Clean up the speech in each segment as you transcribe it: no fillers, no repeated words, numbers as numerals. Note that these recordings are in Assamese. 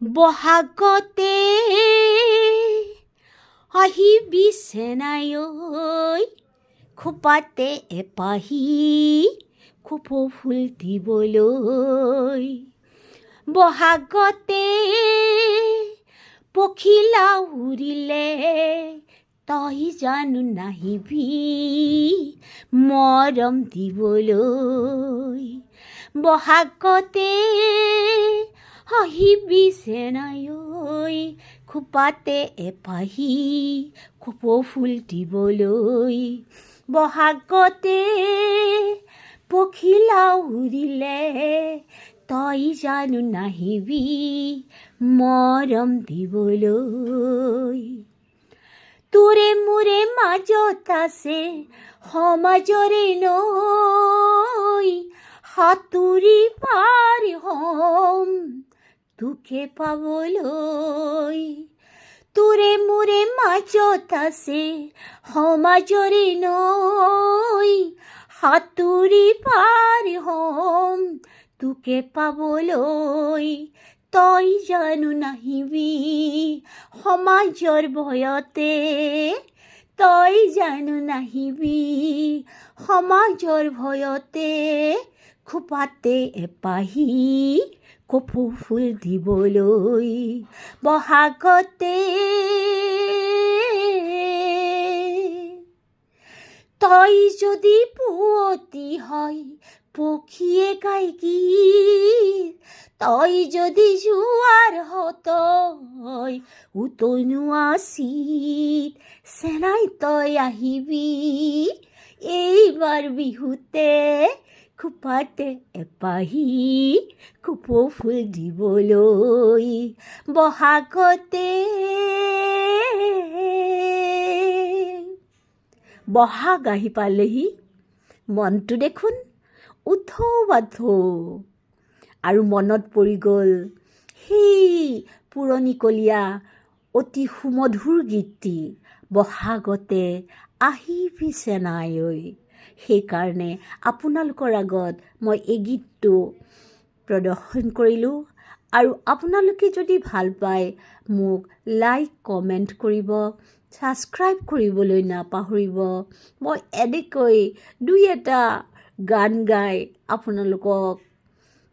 বহাগতে আহিবি চেনাই ঐ খোপাতে এপাহি খোপো ফুল দিবলৈ। বহাগতে পখিলা উৰিলে তই জানো নাহিবি মৰম দিবলৈ। বহাগতে আহিবি চেনাই ঐ খোপাতে এপাহি খোপো ফুল দিবলৈ। বহাগতে পখিলা উৰিলে তই জানো নাহিবি মৰম দিবলৈ। তোৰে মোৰে মাজত আছে সমাজৰে নৈ, সাঁতুৰি পাৰ হ'ম তোকে পাবলৈ। তোৰে মোৰে মাজত আছে সমাজৰে নৈ, সাঁতুৰি পাৰ হ'ম তোকে পাবলৈ। তই জানো নাহিবি সমাজৰ ভয়তে, তই জানো নাহিবি সমাজৰ ভয়তে, খোপাতে এপাহি কপৌ ফুল দিবলৈ। বহাগতে তই যদি পুৱতি হয় পক্ষীয়ে গায় গীত, তই যদি জোৱাৰ হতই উতনুৱা চিত, চেনাই তই আহিবি এইবাৰ বিহুতে খোপাতে এপাহি কপৌ ফুল দিবলৈ। বহাগতে বহাগ আহি পালেহি, মনটো দেখোন উঠৌ বাথৌ, আৰু মনত পৰি গ'ল সেই পুৰণিকলীয়া অতি সুমধুৰ গীতটি বহাগতে আহিবি চেনাই ঐ। সেইকাৰণে আপোনালোকৰ আগত মই এই গীতটো প্ৰদৰ্শন কৰিলোঁ। আৰু আপোনালোকে যদি ভাল পায় মোক লাইক কমেণ্ট কৰিব, ছাবস্ক্ৰাইব কৰিবলৈ নাপাহৰিব। মই এনেকৈ দুই এটা গান গাই আপোনালোকক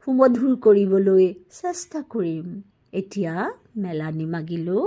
সুমধুৰ কৰিবলৈ চেষ্টা কৰিম। এতিয়া মেলানি মাগিলোঁ।